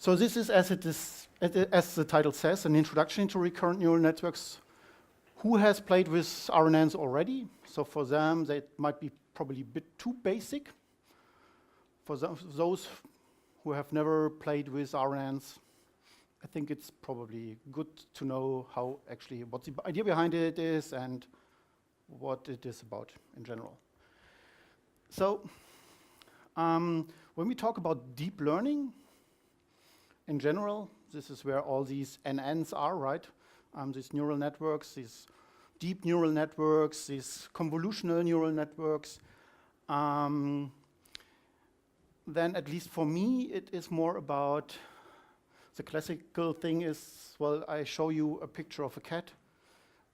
So this is, as the title says, an introduction to recurrent neural networks. Who has played with RNNs already? So for them, they might be probably a bit too basic. For those who have never played with RNNs, I think it's probably good to know how actually what the idea behind it is and what it is about in general. So when we talk about deep learning, in general, this is where all these NNs are, right? These neural networks, these deep neural networks, these convolutional neural networks. Then, at least for me, it is more about the classical thing is, well, I show you a picture of a cat,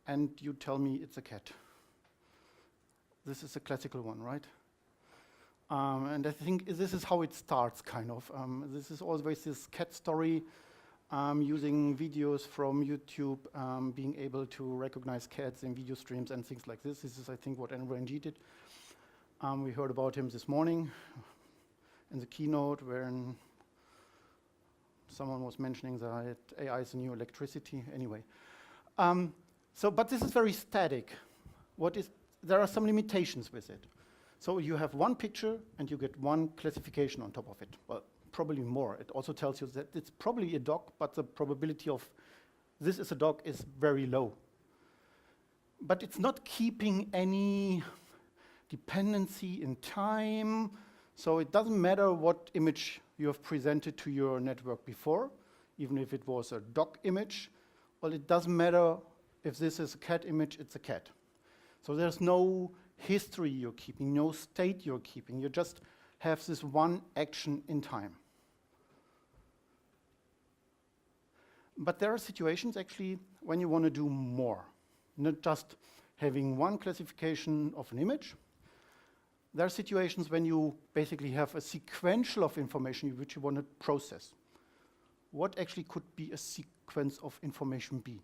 and you tell me it's a cat. This is a classical one, right? And I think this is how it starts, kind of. This is always this cat story, using videos from YouTube, being able to recognize cats in video streams and things like this. This is, I think, what NRNG did. We heard about him this morning in the keynote, where someone was mentioning that AI is the new electricity. Anyway, but this is very static. There are some limitations with it. So you have one picture, and you get one classification on top of it. Well, probably more. It also tells you that it's probably a dog, but the probability of this is a dog is very low. But it's not keeping any dependency in time. So it doesn't matter what image you have presented to your network before, even if it was a dog image. Well, it doesn't matter if this is a cat image, it's a cat. So there's no history you're keeping, no state you're keeping. You just have this one action in time. But there are situations, actually, when you want to do more, not just having one classification of an image. There are situations when you basically have a sequential of information which you want to process. What actually could be a sequence of information be?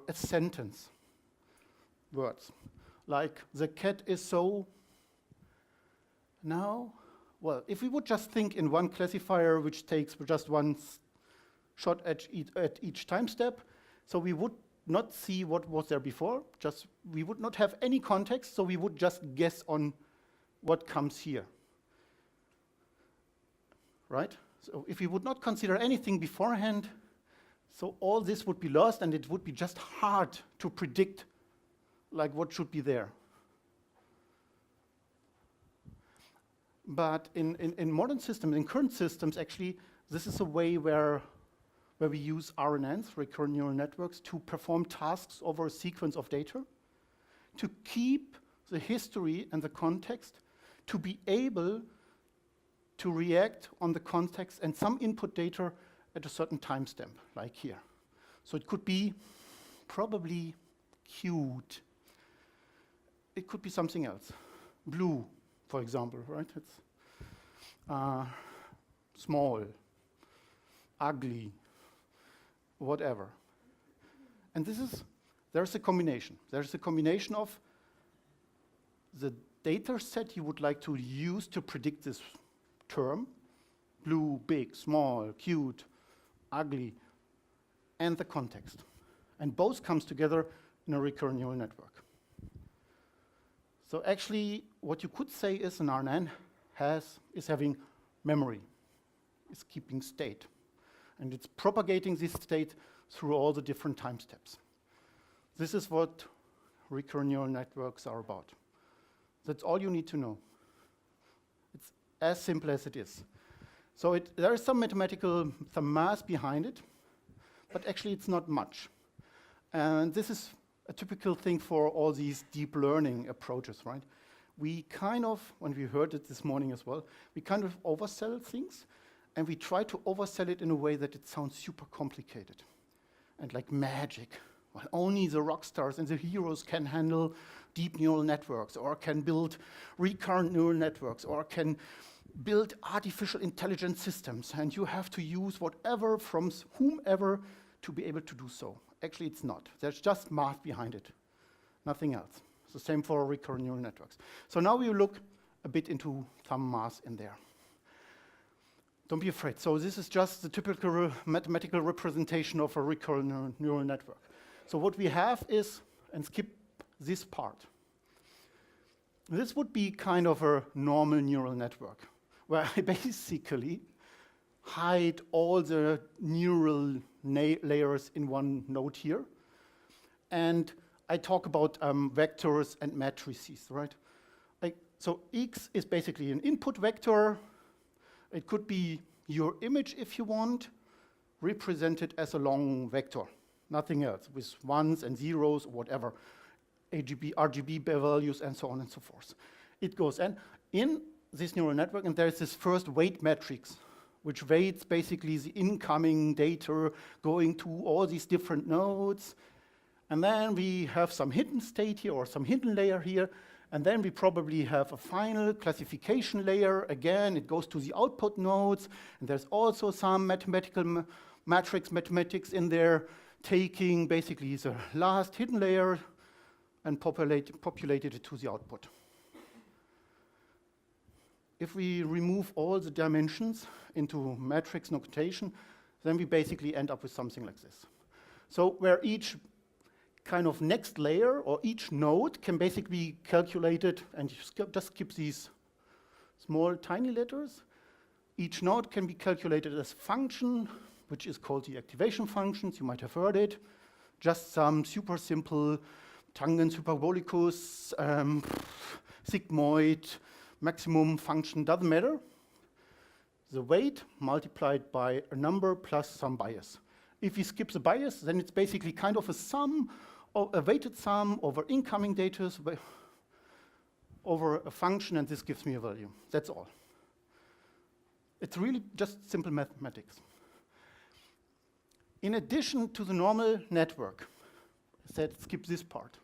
A sentence. Words. Like, the cat is so. Now, well, if we would just think in one classifier which takes just one shot at each time step, so we would not see what was there before, we would not have any context, so we would just guess on what comes here. Right? So if we would not consider anything beforehand, so all this would be lost, and it would be just hard to predict like what should be there. But in modern systems, in current systems, actually, this is a way where we use RNNs, recurrent neural networks, to perform tasks over a sequence of data, to keep the history and the context, to be able to react on the context and some input data at a certain timestamp, like here. So it could be probably cute. It could be something else. Blue, for example, right? It's small, ugly, whatever. And there's a combination. There's a combination of the data set you would like to use to predict this term, blue, big, small, cute, ugly, and the context. And both comes together in a recurrent neural network. So actually, what you could say is an RNN is having memory, is keeping state. And it's propagating this state through all the different time steps. This is what recurrent neural networks are about. That's all you need to know. It's as simple as it is. So there is some math behind it, but actually it's not much. And this is a typical thing for all these deep learning approaches, right? We kind of, when we heard it this morning as well, we kind of oversell things, and we try to oversell it in a way that it sounds super complicated and like magic. Well, only the rock stars and the heroes can handle deep neural networks, or can build recurrent neural networks, or can build artificial intelligence systems, and you have to use whatever from whomever to be able to do so. Actually, it's not. There's just math behind it, nothing else. It's the same for recurrent neural networks. So now we look a bit into some math in there. Don't be afraid. So this is just the typical mathematical representation of a recurrent neural network. So what we have is, and skip this part. This would be kind of a normal neural network, where I basically hide all the neural layers in one node here. And I talk about vectors and matrices, right? So X is basically an input vector. It could be your image if you want, represented as a long vector, nothing else, with ones and zeros or whatever, RGB values and so on and so forth. It goes in this neural network, and there's this first weight matrix, which weights basically the incoming data going to all these different nodes. And then we have some hidden state here or some hidden layer here. And then we probably have a final classification layer. Again, it goes to the output nodes. And there's also some mathematical mathematics in there, taking basically the last hidden layer and populated it to the output. If we remove all the dimensions into matrix notation, then we basically end up with something like this. So where each kind of next layer or each node can basically be calculated, and you just skip these small tiny letters. Each node can be calculated as a function, which is called the activation functions. You might have heard it. Just some super simple tangent hyperbolicus, sigmoid, maximum function, doesn't matter. The weight multiplied by a number plus some bias. If we skip the bias, then it's basically kind of a sum, or a weighted sum over incoming data over a function, and this gives me a value. That's all. It's really just simple mathematics. In addition to the normal network, I said skip this part.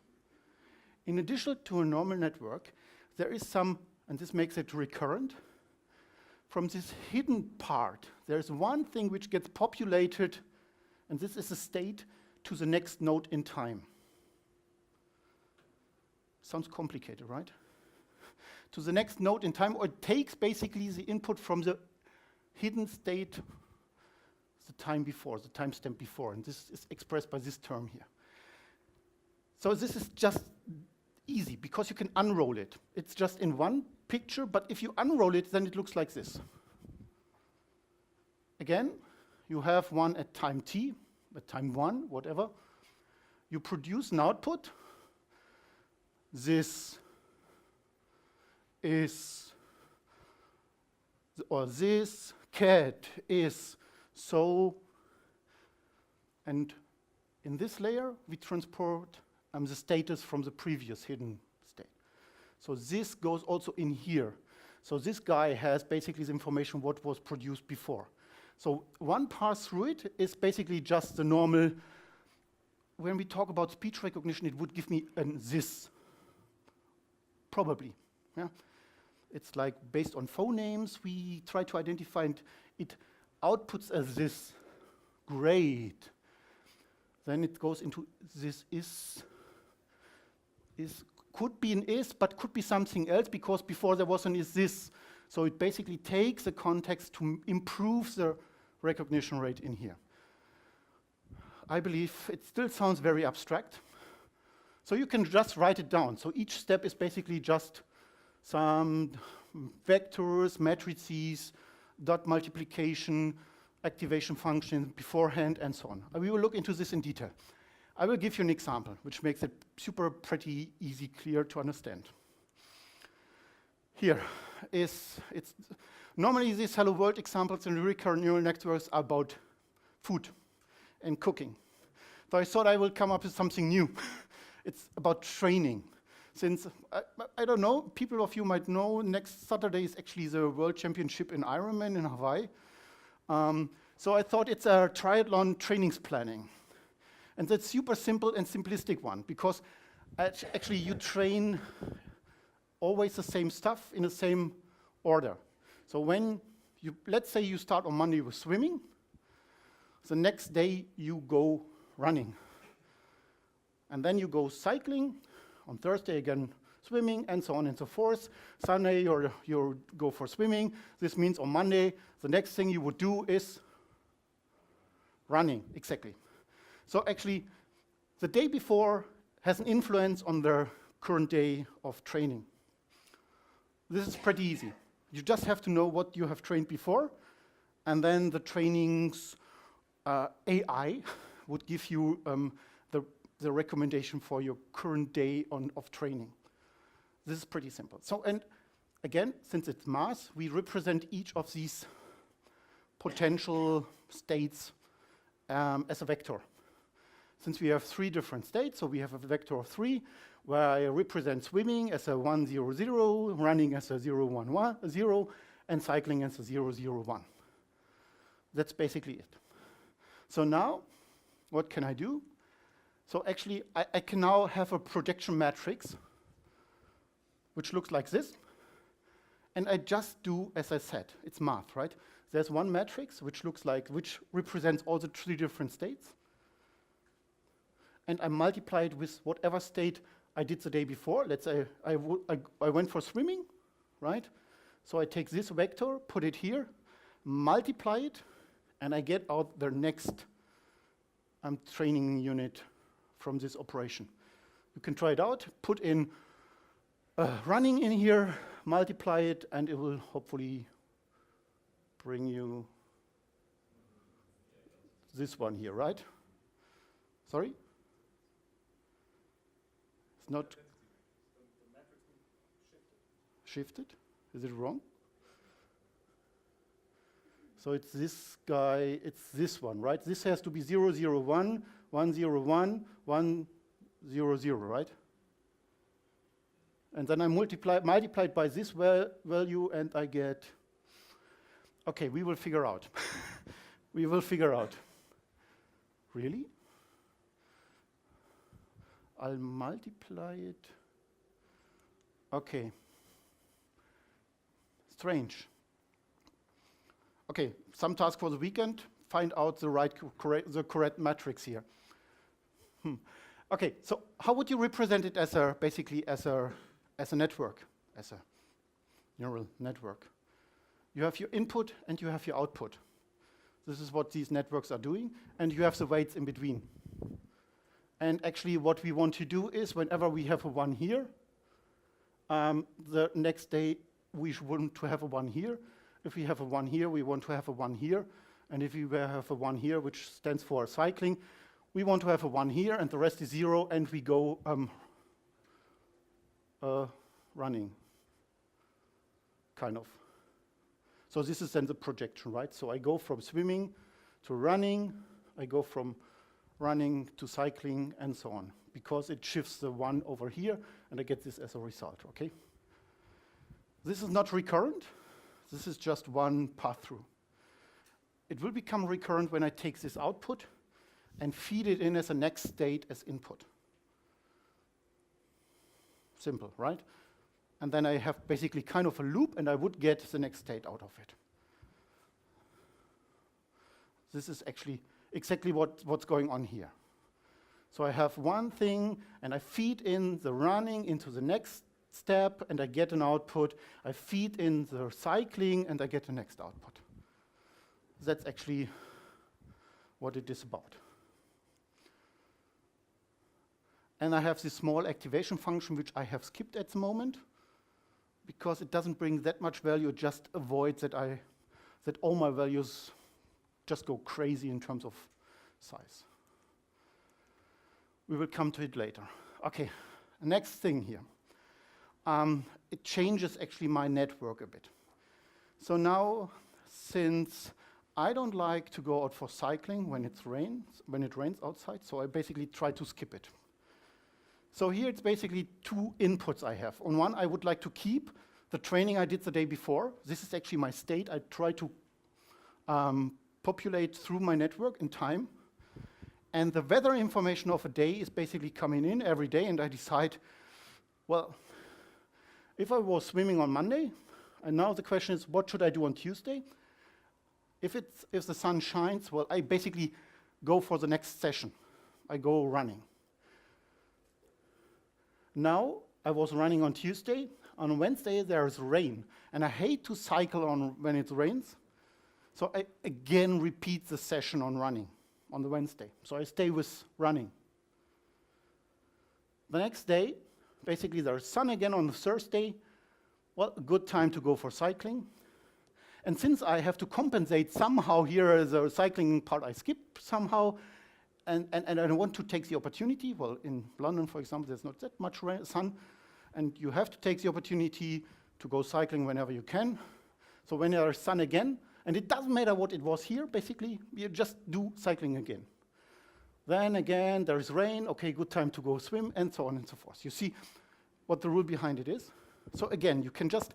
In addition to a normal network, there is some, and this makes it recurrent. From this hidden part, there's one thing which gets populated, and this is a state to the next node in time. Sounds complicated, right? To the next node in time, or it takes basically the input from the hidden state, the time before, the timestamp before, and this is expressed by this term here. So this is just easy, because you can unroll it. It's just in one picture, but if you unroll it, then it looks like this. Again, you have one at time t, at time 1, whatever. You produce an output. This is, or this cat is so, and in this layer, we transport the status from the previous hidden state. So this goes also in here. So this guy has basically the information what was produced before. So one pass through it is basically just the normal. When we talk about speech recognition, it would give me this, probably. Yeah? It's like based on phonemes, we try to identify, and it outputs as this. Great. Then it goes into this is could be an is, but could be something else, because before there was an is this. So it basically takes the context to improve the recognition rate in here. I believe it still sounds very abstract. So you can just write it down. So each step is basically just some vectors, matrices, dot multiplication, activation function beforehand, and so on. We will look into this in detail. I will give you an example, which makes it super pretty easy, clear to understand. Here is, normally these Hello World examples in recurrent neural networks are about food and cooking. So I thought I will come up with something new. It's about training. Since, I don't know, people of you might know, next Saturday is actually the World Championship in Ironman in Hawaii. So I thought it's a triathlon trainings planning. And that's super simple and simplistic one, because actually you train always the same stuff in the same order. So when you, let's say you start on Monday with swimming, the next day you go running. And then you go cycling, on Thursday again swimming, and so on and so forth. Sunday, you go for swimming. This means on Monday, the next thing you would do is running, exactly. So actually, the day before has an influence on the current day of training. This is pretty easy. You just have to know what you have trained before, and then the training's AI would give you the recommendation for your current day of training. This is pretty simple. So, and again, since it's math, we represent each of these potential states as a vector. Since we have 3 different states, so we have a vector of 3, where I represent swimming as a 1, 0, 0, running as a 0, 1, 1, 0, and cycling as a 0, 0, 1. That's basically it. So now, what can I do? So actually, I can now have a projection matrix, which looks like this. And I just do, as I said, it's math, right? There's one matrix which looks like, which represents all the 3 different states. And I multiply it with whatever state I did the day before. Let's say I went for swimming, right? So I take this vector, put it here, multiply it, and I get out the next training unit from this operation. You can try it out, put in running in here, multiply it, and it will hopefully bring you this one here, right? Sorry? It's not shifted? Is it wrong? So it's this guy, it's this one, right? This has to be 0, 0, 1, 1, 0, 1, 1, 0, 0, right? And then I multiply it by this value, and I get, okay, we will figure out. We will figure out. Really? I'll multiply it. Okay. Strange. Okay, some task for the weekend. Find out the correct matrix here. Okay, so how would you represent it as basically as a network, as a neural network? You have your input and you have your output. This is what these networks are doing, and you have the weights in between. And actually what we want to do is whenever we have a 1 here, the next day we want to have a 1 here. If we have a 1 here, we want to have a 1 here. And if we have a 1 here, which stands for cycling, we want to have a 1 here, and the rest is 0, and we go running, kind of. So this is then the projection, right? So I go from swimming to running, I go from running to cycling, and so on, because it shifts the 1 over here, and I get this as a result, okay? This is not recurrent. This is just one path-through. It will become recurrent when I take this output and feed it in as a next state as input. Simple, right? And then I have basically kind of a loop, and I would get the next state out of it. This is actually exactly what's going on here. So I have one thing, and I feed in the running into the next step, and I get an output. I feed in the cycling, and I get the next output. That's actually what it is about. And I have this small activation function, which I have skipped at the moment, because it doesn't bring that much value. It just avoids that all my values just go crazy in terms of size. We will come to it later. Okay, next thing here. It changes actually my network a bit. So now, since I don't like to go out for cycling when it rains outside, so I basically try to skip it. So here it's basically 2 inputs I have. On one, I would like to keep the training I did the day before. This is actually my state. I try to populate through my network in time. And the weather information of a day is basically coming in every day, and I decide, well, if I was swimming on Monday, and now the question is, what should I do on Tuesday? If the sun shines, well, I basically go for the next session. I go running. Now, I was running on Tuesday. On Wednesday, there's rain. And I hate to cycle on when it rains. So I again repeat the session on running on the Wednesday. So I stay with running. The next day, basically there's sun again on the Thursday. Well, a good time to go for cycling. And since I have to compensate somehow here, the cycling part I skip somehow, and I want to take the opportunity, well, in London, for example, there's not that much sun, and you have to take the opportunity to go cycling whenever you can. So when there's sun again, and it doesn't matter what it was here, basically, you just do cycling again. Then again, there is rain, okay, good time to go swim, and so on and so forth. You see what the rule behind it is? So again, you can just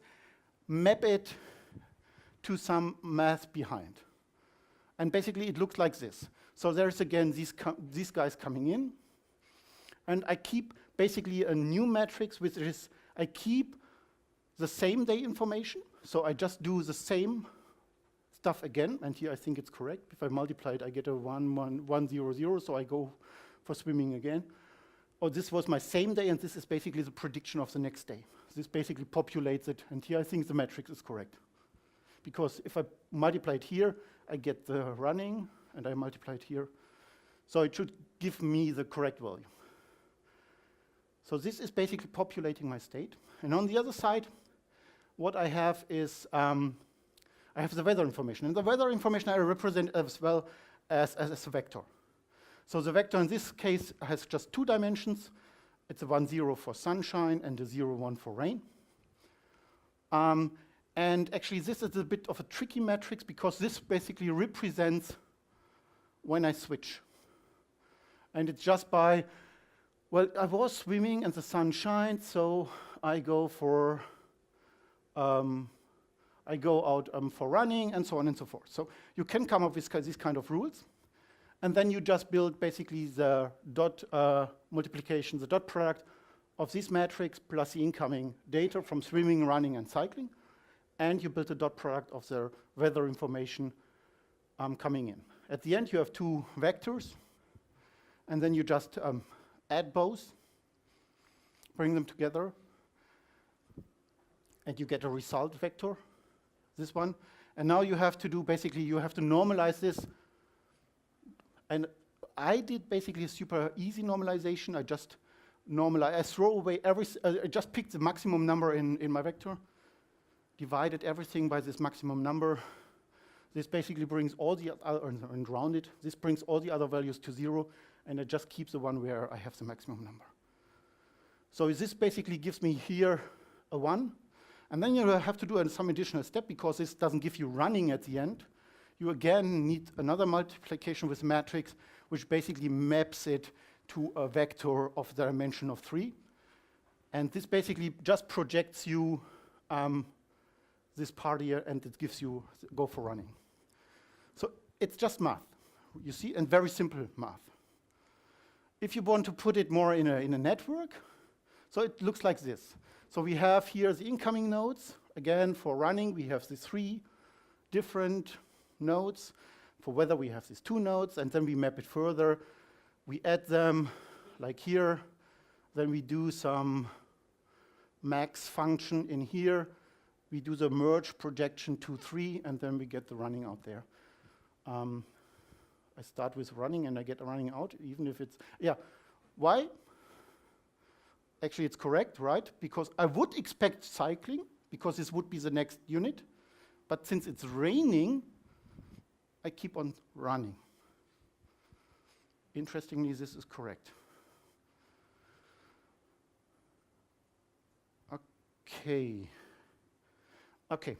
map it to some math behind. And basically, it looks like this. So there's again these guys coming in, and I keep basically a new matrix, which is I keep the same day information. So I just do the same stuff again, and here I think it's correct. If I multiply it, I get a 1, 1, 1, 0, 0, so I go for swimming again. Or this was my same day, and this is basically the prediction of the next day. This basically populates it, and here I think the matrix is correct. Because if I multiply it here, I get the running, and I multiply it here. So it should give me the correct value. So this is basically populating my state. And on the other side, what I have is, I have the weather information. And the weather information I represent as well as a vector. So the vector in this case has just 2 dimensions. It's a 1, 0 for sunshine and a 0, 1 for rain. And actually, this is a bit of a tricky matrix because this basically represents when I switch. And it's just by, well, I was swimming and the sun shines, so I go for, I go out for running and so on and so forth. So you can come up with these kind of rules. And then you just build basically the dot multiplication, the dot product of this matrix plus the incoming data from swimming, running, and cycling. And you build a dot product of the weather information coming in. At the end, you have 2 vectors. And then you just add both, bring them together, and you get a result vector, this one. And now you have to do, basically, you have to normalize this. And I did basically a super easy normalization. I just normalize, I throw away I just picked the maximum number in my vector, divided everything by this maximum number. This basically brings all the and round it. This brings all the other values to 0, and it just keeps the one where I have the maximum number. So this basically gives me here a 1. And then you have to do some additional step because this doesn't give you running at the end. You again need another multiplication with matrix, which basically maps it to a vector of the dimension of 3. And this basically just projects you this part here, and it gives you go for running. So it's just math, you see, and very simple math. If you want to put it more in a network, so it looks like this. So we have here the incoming nodes. Again, for running, we have the 3 different nodes. For weather, we have these 2 nodes, and then we map it further. We add them, like here. Then we do some max function in here. We do the merge projection 2, 3, and then we get the running out there. I start with running, and I get running out, even if it's, yeah. Why? Actually, it's correct, right? Because I would expect cycling, because this would be the next unit. But since it's raining, I keep on running. Interestingly, this is correct. Okay. Okay,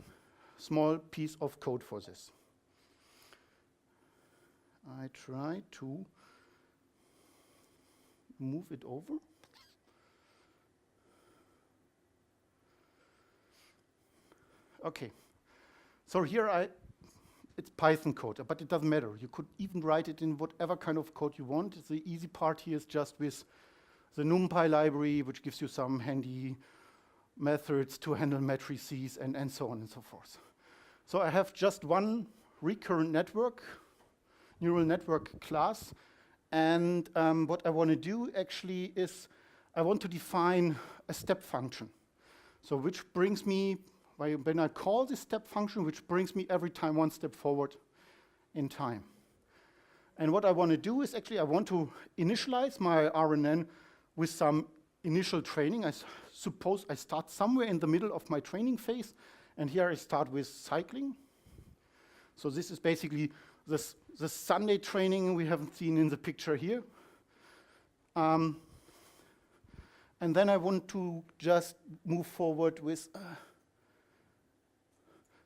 small piece of code for this. I try to move it over. Okay, so here it's Python code, but it doesn't matter. You could even write it in whatever kind of code you want. The easy part here is just with the NumPy library, which gives you some handy methods to handle matrices and so on and so forth. So I have just one recurrent network, neural network class. And what I want to do actually is I want to define a step function. So which brings me, when I call this step function, which brings me every time one step forward in time. And what I want to do is actually I want to initialize my RNN with some initial training. I suppose I start somewhere in the middle of my training phase, and here I start with cycling. So this is basically the Sunday training we haven't seen in the picture here. And then I want to just move forward with,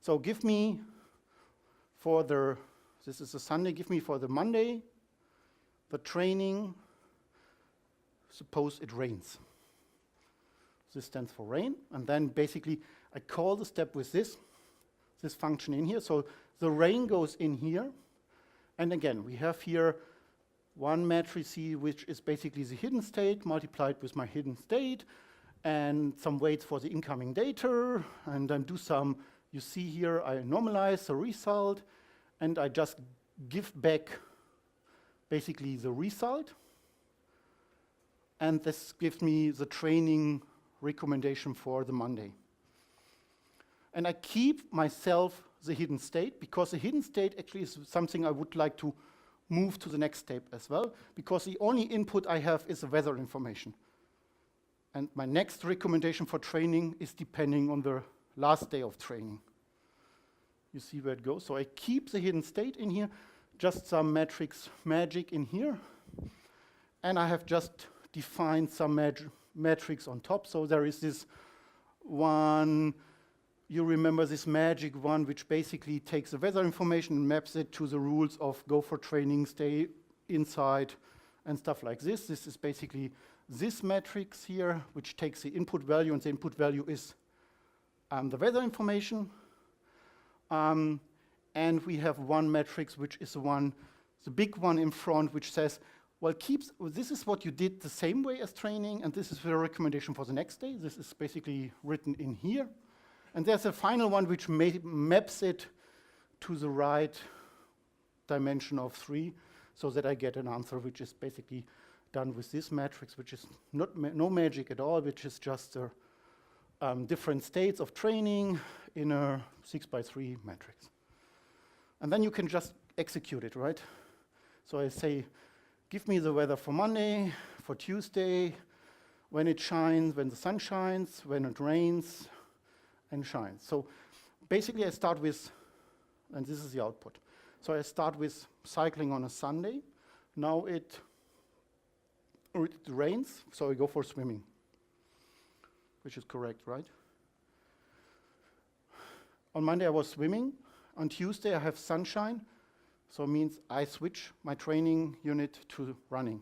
so give me for the, this is a Sunday, give me for the Monday, the training, suppose it rains. This stands for rain, and then basically I call the step with this function in here. So the rain goes in here, and again, we have here one matrix C, which is basically the hidden state multiplied with my hidden state, and some weights for the incoming data, and then do some, you see here, I normalize the result, and I just give back basically the result, and this gives me the training recommendation for the Monday. And I keep myself the hidden state, because the hidden state actually is something I would like to move to the next step as well, because the only input I have is the weather information. And my next recommendation for training is depending on the last day of training. You see where it goes? So I keep the hidden state in here, just some matrix magic in here, and I have just defined some matrix on top. So there is this one, you remember this magic one, which basically takes the weather information and maps it to the rules of go for training, stay inside, and stuff like this. This is basically this matrix here, which takes the input value, and the input value is the weather information. And we have one matrix, which is the big one in front, which says, well, this is what you did the same way as training, and this is the recommendation for the next day. This is basically written in here. And there's a final one which maps it to the right dimension of 3, so that I get an answer which is basically done with this matrix, which is no magic at all, which is just the different states of training in a 6x3 matrix. And then you can just execute it, right? So I say, give me the weather for Monday, for Tuesday, when it shines, when the sun shines, when it rains, and shines. So basically I start with, and this is the output. So I start with cycling on a Sunday. Now it rains, so I go for swimming, which is correct, right? On Monday I was swimming. On Tuesday I have sunshine, so it means I switch my training unit to running.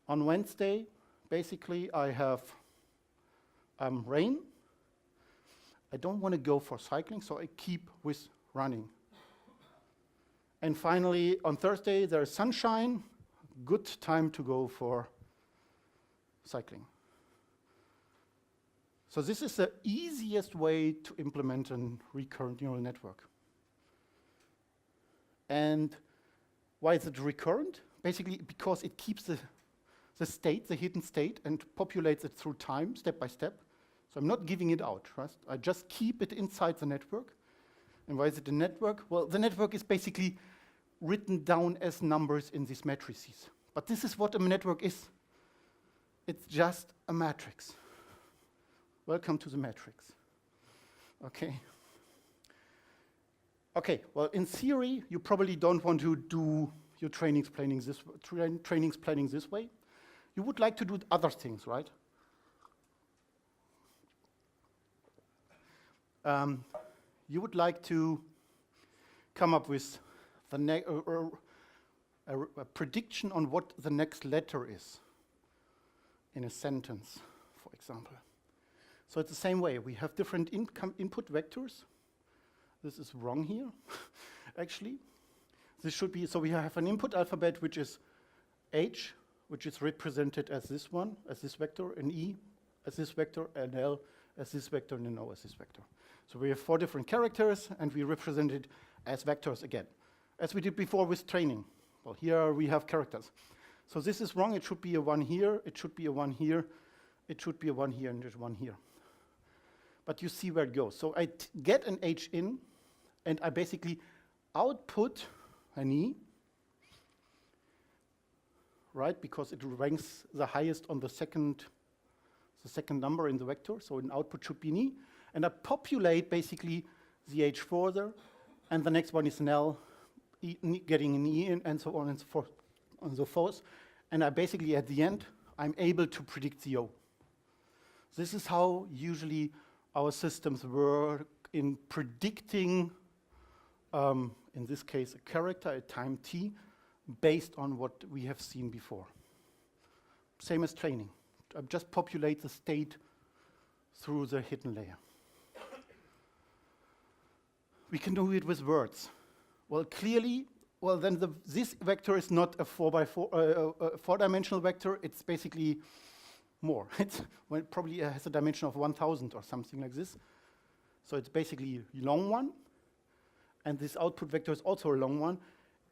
On Wednesday, basically I have rain. I don't want to go for cycling, so I keep with running. And finally, on Thursday, there's sunshine. Good time to go for cycling. So this is the easiest way to implement a recurrent neural network. And why is it recurrent? Basically, because it keeps the state, the hidden state, and populates it through time, step by step. So I'm not giving it out, right? I just keep it inside the network. And why is it a network? Well, the network is basically written down as numbers in these matrices. But this is what a network is. It's just a matrix. Welcome to the matrix. Okay. Okay, well, in theory, you probably don't want to do your trainings planning this way. You would like to do other things, right? You would like to come up with a prediction on what the next letter is in a sentence, for example. So it's the same way. We have different input vectors. This is wrong here, actually. This should be, so we have an input alphabet which is H, which is represented as this one, as this vector, and E as this vector, and L as this vector, and an O as this vector. So we have 4 different characters, and we represent it as vectors again, as we did before with training. Well, here we have characters. So this is wrong. It should be a 1 here. It should be a 1 here. it should be a 1 here and there's 1 here. But you see where it goes. So I get an H in, and I basically output an E, right? Because it ranks the highest on the second number in the vector. So an output should be an E. And I populate basically the H further, and the next one is an L, getting an E in, and so on and so forth. And I basically, at the end, I'm able to predict the O. This is how usually our systems work in predicting, in this case, a character at time t, based on what we have seen before. Same as training. I just populate the state through the hidden layer. We can do it with words. Well, clearly, then this vector is not a 4-dimensional vector. It's basically more. It probably has a dimension of 1,000 or something like this. So it's basically a long one. And this output vector is also a long one.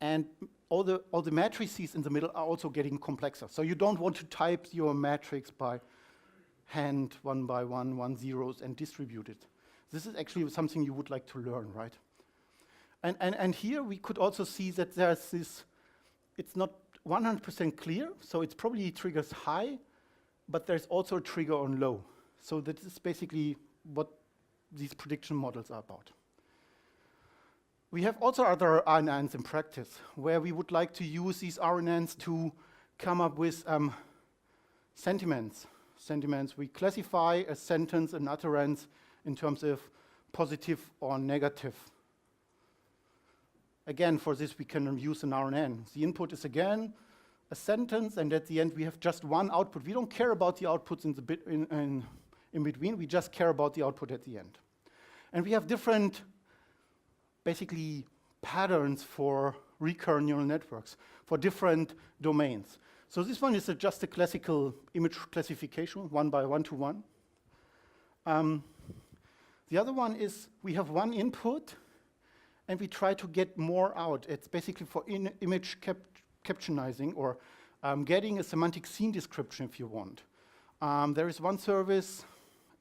And all the matrices in the middle are also getting complexer. So you don't want to type your matrix by hand, 1 by 1, 1 zeros, and distribute it. This is actually something you would like to learn, right? And here we could also see that there's this, it's not 100% clear, so it probably triggers high, but there's also a trigger on low. So that is basically what these prediction models are about. We have also other RNNs in practice, where we would like to use these RNNs to come up with sentiments. Sentiments, we classify a sentence, an utterance, in terms of positive or negative. Again, for this, we can use an RNN. The input is, again, a sentence, and at the end, we have just one output. We don't care about the outputs in between. We just care about the output at the end. And we have different, basically, patterns for recurrent neural networks for different domains. So this one is just a classical image classification, 1 by 1 to 1. The other one is we have one input, and we try to get more out. It's basically for image captionizing, or getting a semantic scene description, if you want. There is one service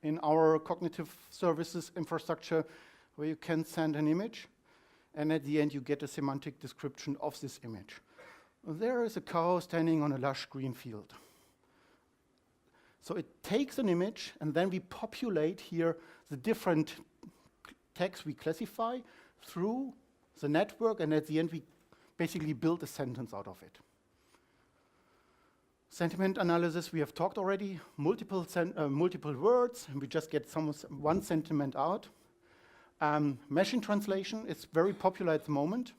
in our cognitive services infrastructure where you can send an image, and at the end you get a semantic description of this image. There is a cow standing on a lush green field. So it takes an image, and then we populate here the different tags we classify through the network, and at the end we basically build a sentence out of it. Sentiment analysis, we have talked already, multiple words, and we just get one sentiment out. Machine translation is very popular at the moment.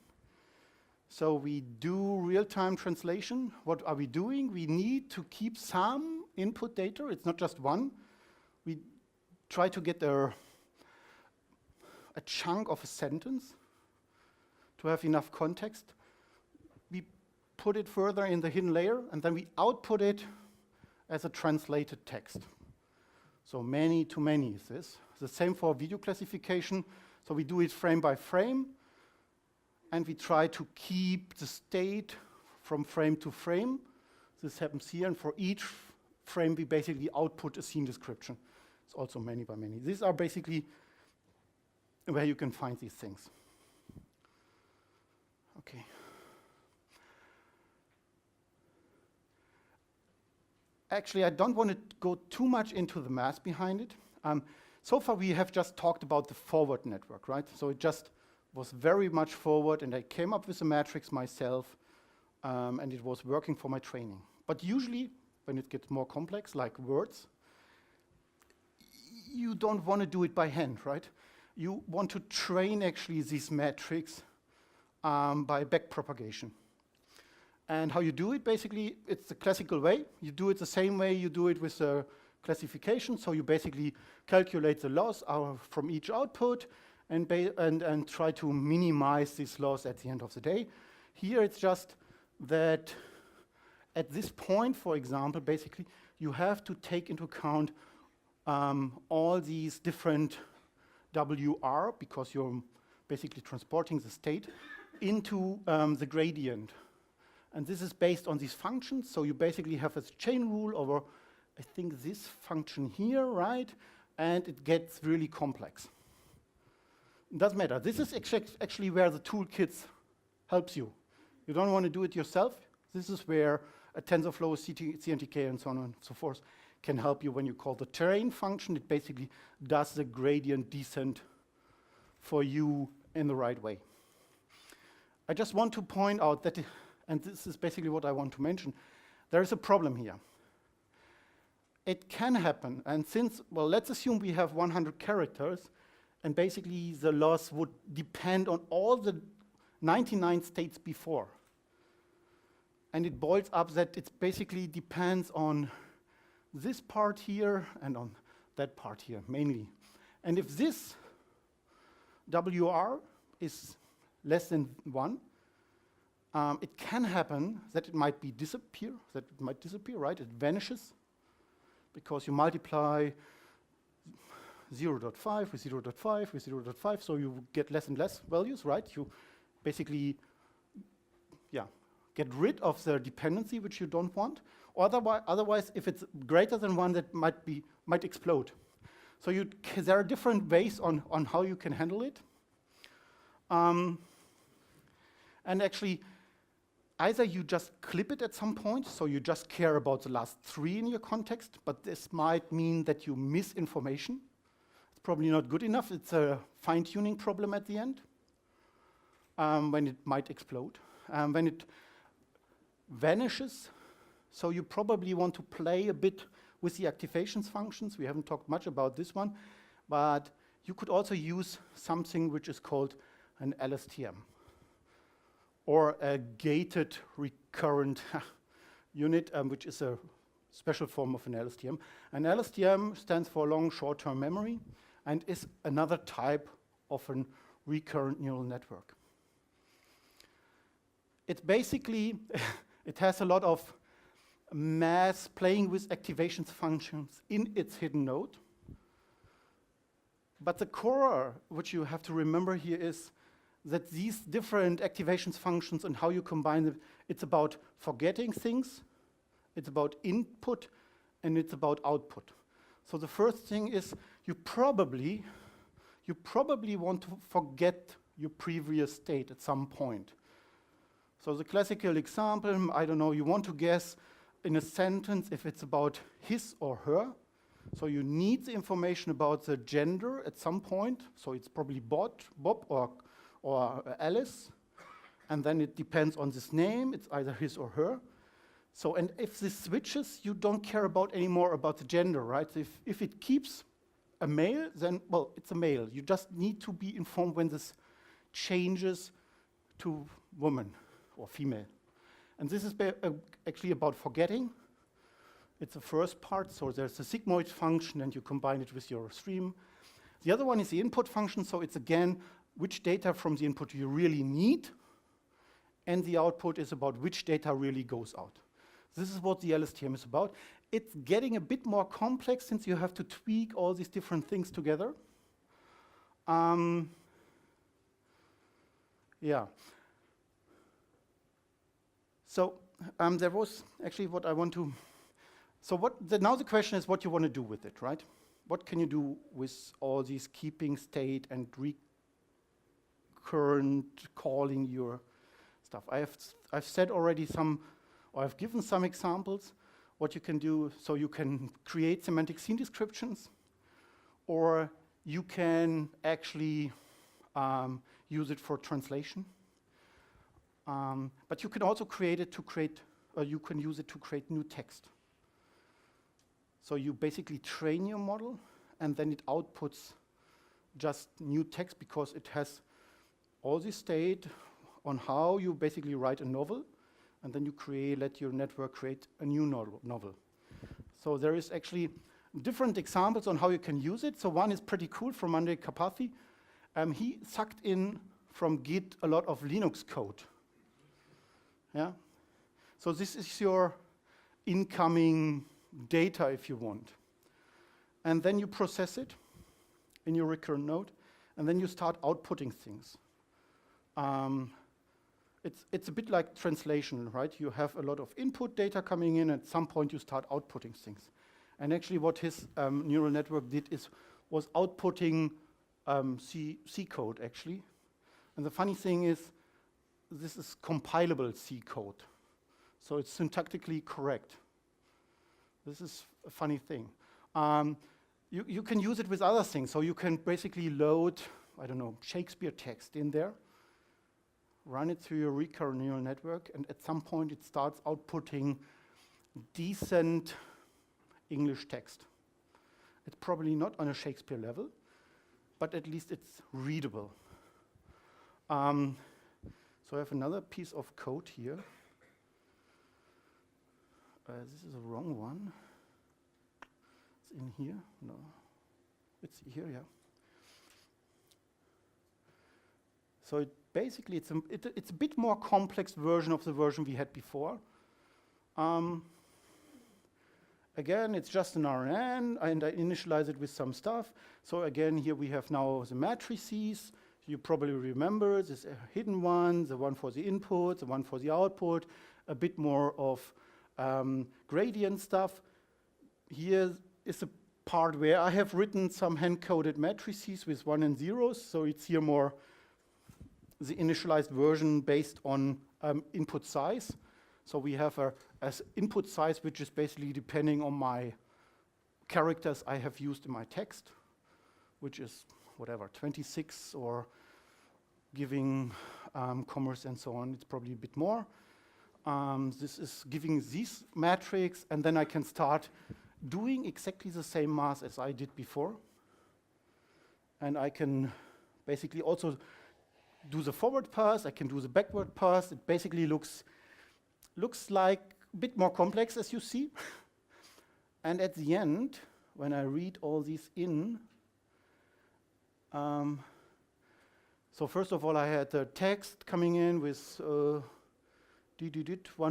So we do real-time translation. What are we doing? We need to keep some input data. It's not just one. We try to get a chunk of a sentence to have enough context. We put it further in the hidden layer, and then we output it as a translated text. So many to many is this. The same for video classification. So we do it frame by frame, and we try to keep the state from frame to frame. This happens here, and for each frame we basically output a scene description. It's also many by many. These are basically where you can find these things. Okay. Actually, I don't want to go too much into the math behind it. So far, we have just talked about the forward network, right? So it just was very much forward, and I came up with a matrix myself, and it was working for my training. But usually, when it gets more complex, like words, you don't want to do it by hand, right? You want to train actually this matrix by backpropagation. And how you do it, basically, it's the classical way. You do it the same way you do it with classification. So you basically calculate the loss from each output and try to minimize this loss at the end of the day. Here it's just that at this point, for example, basically, you have to take into account all these different WR, because you're basically transporting the state into the gradient. And this is based on these functions. So you basically have a chain rule over I think this function here, right? And it gets really complex. It doesn't matter. This is actually where the toolkit helps you. You don't want to do it yourself. This is where a TensorFlow, CNTK, and so on and so forth can help you when you call the terrain function. It basically does the gradient descent for you in the right way. I just want to point out that, and this is basically what I want to mention, there is a problem here. It can happen, and since, well, let's assume we have 100 characters, and basically the loss would depend on all the 99 states before. And it boils up that it basically depends on this part here and on that part here, mainly. And if this WR is less than 1, it can happen that it might disappear, right? It vanishes because you multiply 0.5 with 0.5 with 0.5, so you get less and less values, right? You basically, get rid of the dependency which you don't want. Or otherwise, if it's greater than 1, that might explode. So there are different ways on how you can handle it. And actually, either you just clip it at some point, so you just care about the last 3 in your context, but this might mean that you miss information. It's probably not good enough. It's a fine-tuning problem at the end when it might explode. When it vanishes, so you probably want to play a bit with the activations functions. We haven't talked much about this one, but you could also use something which is called an LSTM, or a gated recurrent unit, which is a special form of an LSTM. An LSTM stands for long short-term memory and is another type of a recurrent neural network. It's basically, it has a lot of mass playing with activations functions in its hidden node. But the core, which you have to remember here, is that these different activations functions and how you combine them, it's about forgetting things, it's about input, and it's about output. So the first thing is you probably want to forget your previous state at some point. So the classical example, I don't know, you want to guess in a sentence if it's about his or her. So you need the information about the gender at some point. So it's probably Bob or Alice. And then it depends on this name. It's either his or her. So, and if this switches, you don't care about anymore about the gender, right? If it keeps a male, then, well, it's a male. You just need to be informed when this changes to woman or female. And this is actually about forgetting. It's the first part, so there's a sigmoid function and you combine it with your stream. The other one is the input function, so it's again, which data from the input you really need, and the output is about which data really goes out. This is what the LSTM is about. It's getting a bit more complex since you have to tweak all these different things together. Yeah. So there was actually what I want to. So now the question is what you want to do with it, right? What can you do with all these keeping state and recurrent calling your stuff? I've said already some, or I've given some examples what you can do. So you can create semantic scene descriptions, or you can actually use it for translation. But you can also you can use it to create new text. So you basically train your model, and then it outputs just new text because it has all this state on how you basically write a novel, and then you let your network create a new novel. So there is actually different examples on how you can use it. So one is pretty cool from Andrej Karpathy. He sucked in from Git a lot of Linux code. Yeah. So this is your incoming data, if you want. And then you process it in your recurrent node, and then you start outputting things. It's a bit like translation, right? You have a lot of input data coming in, at some point you start outputting things. And actually what his neural network did was outputting C code, actually. And the funny thing is, this is compilable C code. So it's syntactically correct. This is a funny thing. You can use it with other things. So you can basically load, I don't know, Shakespeare text in there, run it through your recurrent neural network, and at some point it starts outputting decent English text. It's probably not on a Shakespeare level, but at least it's readable. So I have another piece of code here. This is a wrong one. It's in here. No, it's here. Yeah. So basically, it's a bit more complex version of the version we had before. Again, it's just an RNN, and I initialize it with some stuff. So again, here we have now the matrices. You probably remember this hidden one, the one for the input, the one for the output, a bit more of gradient stuff. Here is the part where I have written some hand-coded matrices with 1 and 0s. So it's here more the initialized version based on input size. So we have as input size, which is basically depending on my characters I have used in my text, which is whatever, 26, or giving commas and so on, it's probably a bit more. This is giving these metrics, and then I can start doing exactly the same math as I did before. And I can basically also do the forward pass, I can do the backward pass. It basically looks like a bit more complex, as you see. And at the end, when I read all these in, so first of all, I had the text coming in with 1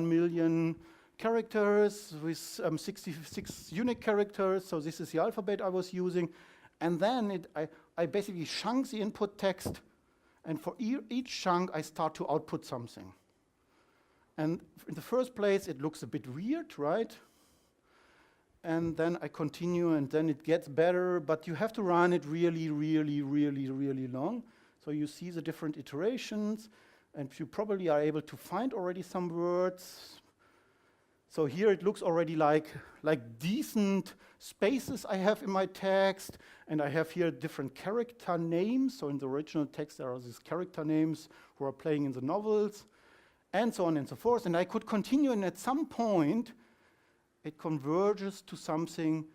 million characters with 66 unique characters. So this is the alphabet I was using. And then I basically chunk the input text. And for each chunk, I start to output something. And in the first place, it looks a bit weird, right? And then I continue, and then it gets better. But you have to run it really, really, really, really long. So you see the different iterations, and you probably are able to find already some words. So here it looks already like decent spaces I have in my text, and I have here different character names. So in the original text, there are these character names who are playing in the novels, and so on and so forth. And I could continue, and at some point, it converges to something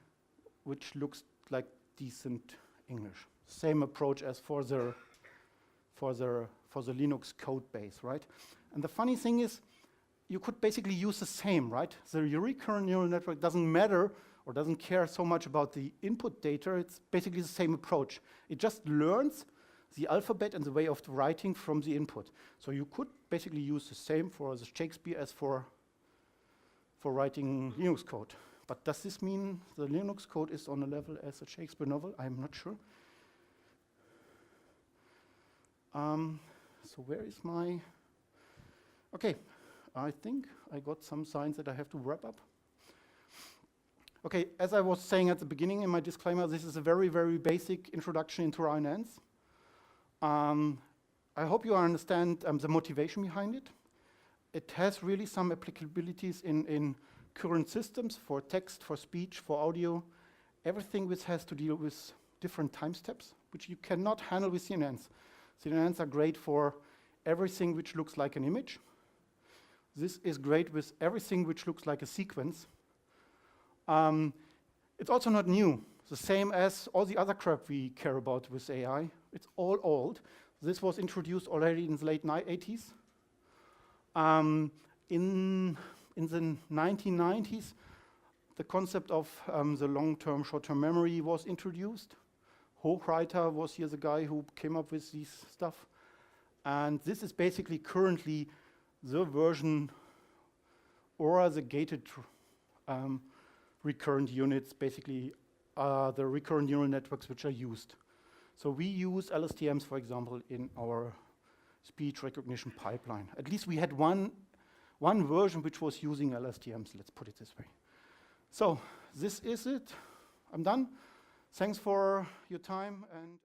which looks like decent English. Same approach as for the Linux code base, right? And the funny thing is, you could basically use the same, right? The recurrent neural network doesn't matter or doesn't care so much about the input data. It's basically the same approach. It just learns the alphabet and the way of writing from the input. So you could basically use the same for the Shakespeare as for writing Linux code. But does this mean the Linux code is on a level as a Shakespeare novel? I'm not sure. So where is my... Okay, I think I got some signs that I have to wrap up. Okay, as I was saying at the beginning in my disclaimer, this is a very, very basic introduction into RNNs. I hope you understand the motivation behind it. It has really some applicabilities in current systems for text, for speech, for audio, everything which has to deal with different time steps, which you cannot handle with CNNs. CNNs are great for everything which looks like an image. This is great with everything which looks like a sequence. It's also not new, the same as all the other crap we care about with AI. It's all old. This was introduced already in the late 80s. In the 1990s, the concept of the long-term, short-term memory was introduced. Hochreiter was here the guy who came up with this stuff. And this is basically currently the version or the gated recurrent units, basically the recurrent neural networks which are used. So we use LSTMs, for example, in our speech recognition pipeline. At least we had one version which was using LSTMs, let's put it this way. So this is it. I'm done. Thanks for your time and